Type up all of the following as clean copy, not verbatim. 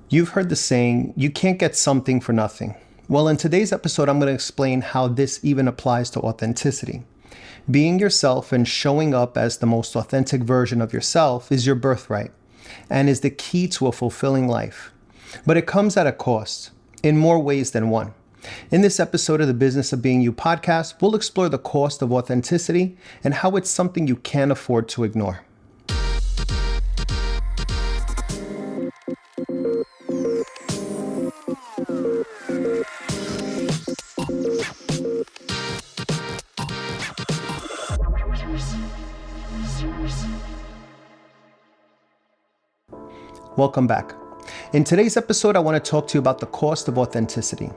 You've heard the saying, you can't get something for nothing. Well, in today's episode, I'm going to explain how this even applies to authenticity. Being yourself and showing up as the most authentic version of yourself is your birthright and is the key to a fulfilling life. But it comes at a cost, in more ways than one. In this episode of the Business of Being You podcast, we'll explore the cost of authenticity and how it's something you can't afford to ignore. Welcome back. In today's episode, I want to talk to you about the cost of authenticity.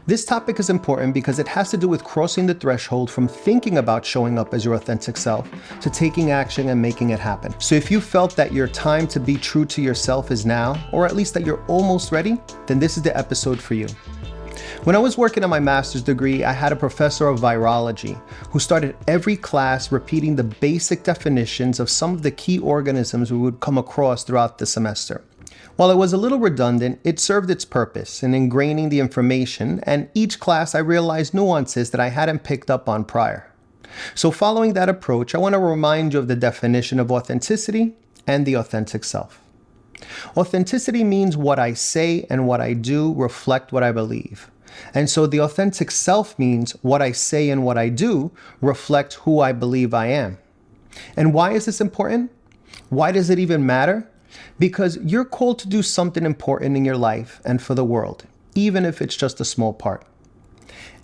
This topic is important because it has to do with crossing the threshold from thinking about showing up as your authentic self to taking action and making it happen. So if you felt that your time to be true to yourself is now, or at least that you're almost ready, then this is the episode for you. When I was working on my master's degree, I had a professor of virology who started every class repeating the basic definitions of some of the key organisms we would come across throughout the semester. While it was a little redundant, it served its purpose in ingraining the information, and each class I realized nuances that I hadn't picked up on prior. So following that approach, I want to remind you of the definition of authenticity and the authentic self. Authenticity means what I say and what I do reflect what I believe. And so the authentic self means what I say and what I do reflect who I believe I am. And why is this important? Why does it even matter? Because you're called to do something important in your life and for the world, even if it's just a small part.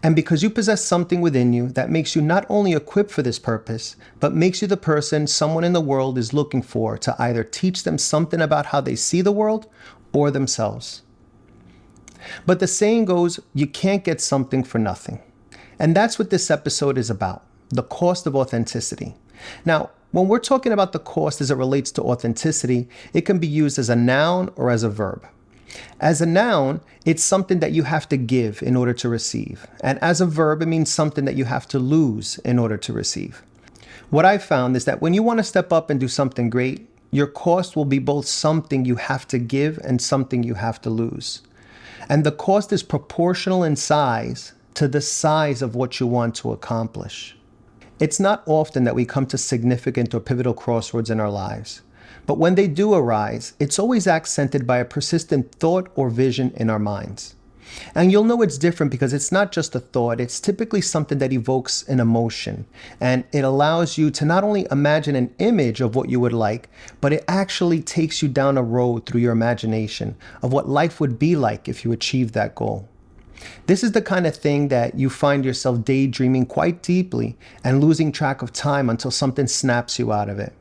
And because you possess something within you that makes you not only equipped for this purpose, but makes you the person someone in the world is looking for to either teach them something about how they see the world or themselves. But the saying goes, you can't get something for nothing. And that's what this episode is about, the cost of authenticity. Now, when we're talking about the cost as it relates to authenticity, it can be used as a noun or as a verb. As a noun, it's something that you have to give in order to receive. And as a verb, it means something that you have to lose in order to receive. What I've found is that when you want to step up and do something great, your cost will be both something you have to give and something you have to lose. And the cost is proportional in size to the size of what you want to accomplish. It's not often that we come to significant or pivotal crossroads in our lives. But when they do arise, it's always accented by a persistent thought or vision in our minds. And you'll know it's different because it's not just a thought, it's typically something that evokes an emotion. And it allows you to not only imagine an image of what you would like, but it actually takes you down a road through your imagination of what life would be like if you achieved that goal. This is the kind of thing that you find yourself daydreaming quite deeply and losing track of time until something snaps you out of it.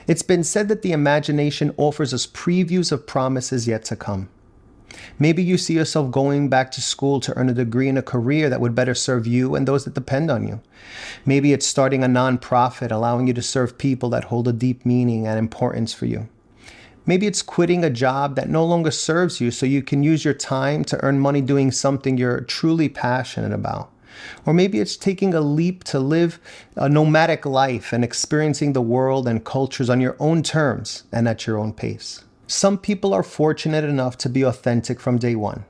It's been said that the imagination offers us previews of promises yet to come. Maybe you see yourself going back to school to earn a degree in a career that would better serve you and those that depend on you. Maybe it's starting a nonprofit, allowing you to serve people that hold a deep meaning and importance for you. Maybe it's quitting a job that no longer serves you so you can use your time to earn money doing something you're truly passionate about. Or maybe it's taking a leap to live a nomadic life and experiencing the world and cultures on your own terms and at your own pace. Some people are fortunate enough to be authentic from day one.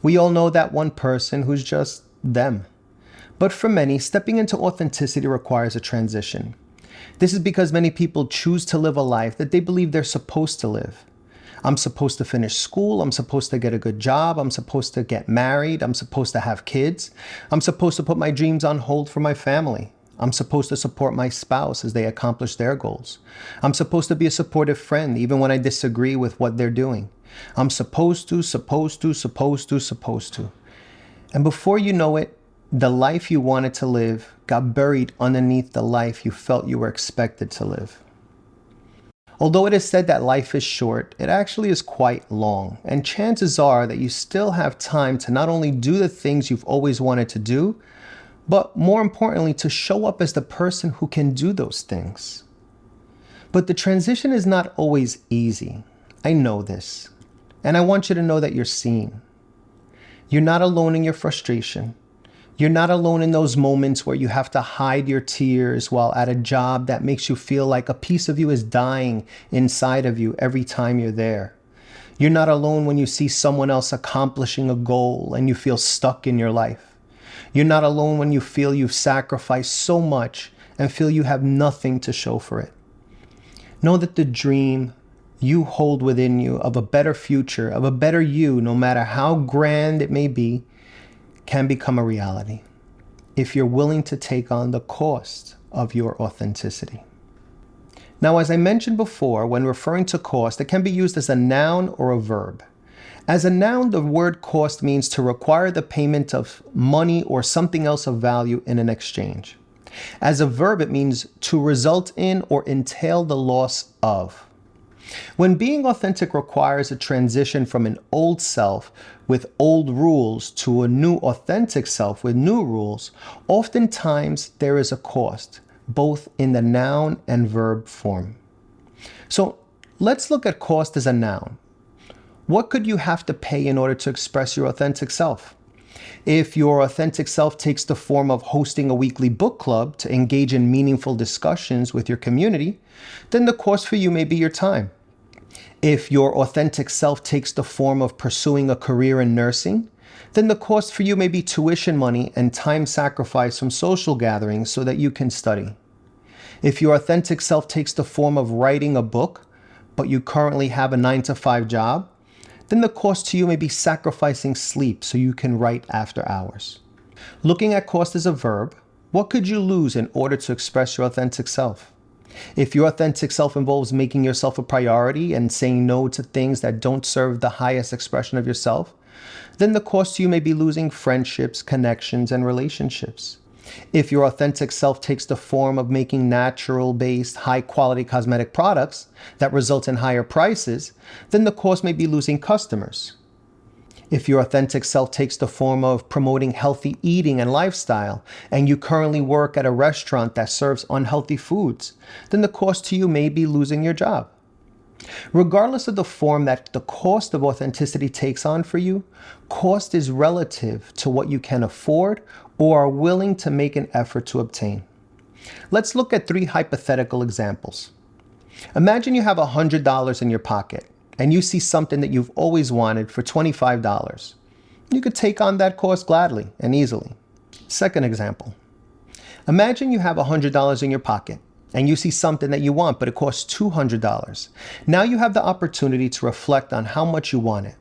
We all know that one person who's just them. But for many, stepping into authenticity requires a transition. This is because many people choose to live a life that they believe they're supposed to live. I'm supposed to finish school, I'm supposed to get a good job, I'm supposed to get married, I'm supposed to have kids, I'm supposed to put my dreams on hold for my family. I'm supposed to support my spouse as they accomplish their goals. I'm supposed to be a supportive friend even when I disagree with what they're doing. I'm supposed to. And before you know it, the life you wanted to live got buried underneath the life you felt you were expected to live. Although it is said that life is short, it actually is quite long, and chances are that you still have time to not only do the things you've always wanted to do, but more importantly, to show up as the person who can do those things. But the transition is not always easy. I know this, and I want you to know that you're seen. You're not alone in your frustration. You're not alone in those moments where you have to hide your tears while at a job that makes you feel like a piece of you is dying inside of you every time you're there. You're not alone when you see someone else accomplishing a goal and you feel stuck in your life. You're not alone when you feel you've sacrificed so much and feel you have nothing to show for it. Know that the dream you hold within you of a better future, of a better you, no matter how grand it may be, can become a reality if you're willing to take on the cost of your authenticity. Now, as I mentioned before, when referring to cost, it can be used as a noun or a verb. As a noun, the word cost means to require the payment of money or something else of value in an exchange. As a verb, it means to result in or entail the loss of. When being authentic requires a transition from an old self with old rules to a new authentic self with new rules, oftentimes there is a cost, both in the noun and verb form. So let's look at cost as a noun. What could you have to pay in order to express your authentic self? If your authentic self takes the form of hosting a weekly book club to engage in meaningful discussions with your community, then the cost for you may be your time. If your authentic self takes the form of pursuing a career in nursing, then the cost for you may be tuition money and time sacrifice from social gatherings so that you can study. If your authentic self takes the form of writing a book, but you currently have a 9-to-5 job, then the cost to you may be sacrificing sleep so you can write after hours. Looking at cost as a verb, what could you lose in order to express your authentic self? If your authentic self involves making yourself a priority and saying no to things that don't serve the highest expression of yourself, then the cost to you may be losing friendships, connections, and relationships. If your authentic self takes the form of making natural-based, high-quality cosmetic products that result in higher prices, then the cost may be losing customers. If your authentic self takes the form of promoting healthy eating and lifestyle, and you currently work at a restaurant that serves unhealthy foods, then the cost to you may be losing your job. Regardless of the form that the cost of authenticity takes on for you, cost is relative to what you can afford or are willing to make an effort to obtain. Let's look at 3 hypothetical examples. Imagine you have $100 in your pocket and you see something that you've always wanted for $25. You could take on that cost gladly and easily. Second example. Imagine you have $100 in your pocket and you see something that you want, but it costs $200. Now you have the opportunity to reflect on how much you want it.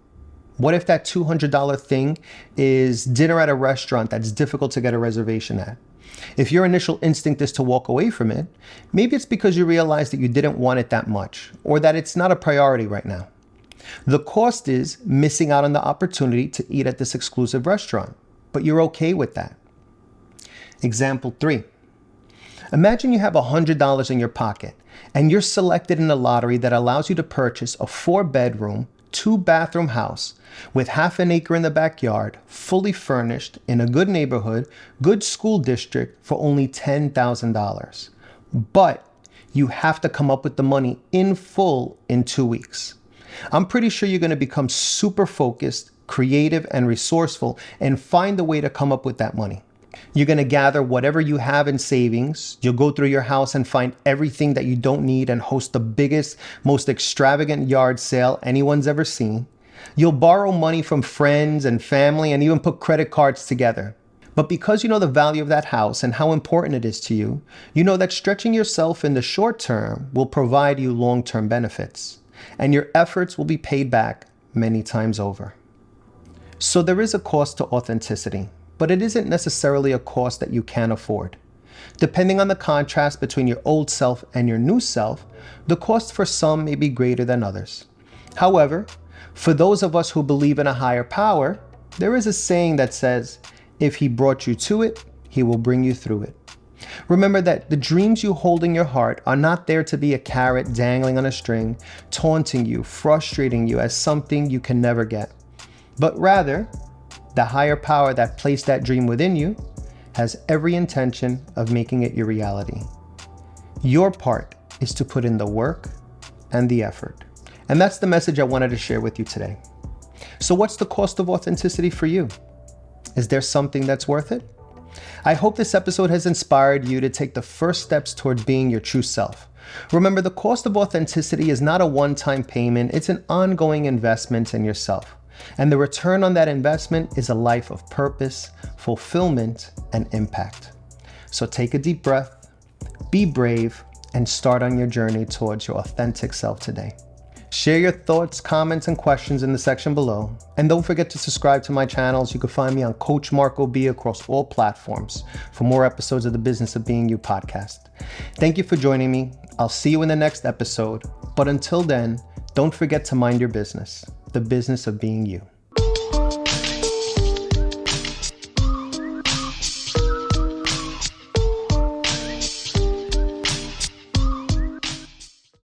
What if that $200 thing is dinner at a restaurant that's difficult to get a reservation at? If your initial instinct is to walk away from it, maybe it's because you realize that you didn't want it that much, or that it's not a priority right now. The cost is missing out on the opportunity to eat at this exclusive restaurant, but you're okay with that. Example 3. Imagine you have $100 in your pocket, and you're selected in a lottery that allows you to purchase a 4-bedroom, 2-bathroom house with half an acre in the backyard, fully furnished, in a good neighborhood, good school district for only $10,000. But you have to come up with the money in full in 2 weeks. I'm pretty sure you're going to become super focused, creative, and resourceful and find a way to come up with that money. You're going to gather whatever you have in savings. You'll go through your house and find everything that you don't need and host the biggest, most extravagant yard sale anyone's ever seen. You'll borrow money from friends and family and even put credit cards together. But because you know the value of that house and how important it is to you, you know that stretching yourself in the short term will provide you long-term benefits, and your efforts will be paid back many times over. So there is a cost to authenticity, but it isn't necessarily a cost that you can afford. Depending on the contrast between your old self and your new self, the cost for some may be greater than others. However, for those of us who believe in a higher power, there is a saying that says, if he brought you to it, he will bring you through it. Remember that the dreams you hold in your heart are not there to be a carrot dangling on a string, taunting you, frustrating you as something you can never get. But rather, the higher power that placed that dream within you has every intention of making it your reality. Your part is to put in the work and the effort. And that's the message I wanted to share with you today. So what's the cost of authenticity for you? Is there something that's worth it? I hope this episode has inspired you to take the first steps towards being your true self. Remember, the cost of authenticity is not a one-time payment, it's an ongoing investment in yourself. And the return on that investment is a life of purpose, fulfillment, and impact. So take a deep breath, be brave, and start on your journey towards your authentic self today. Share your thoughts, comments, and questions in the section below. And don't forget to subscribe to my channels. You can find me on Coach Marco B across all platforms for more episodes of the Business of Being You podcast. Thank you for joining me. I'll see you in the next episode. But until then, don't forget to mind your business, the business of being you.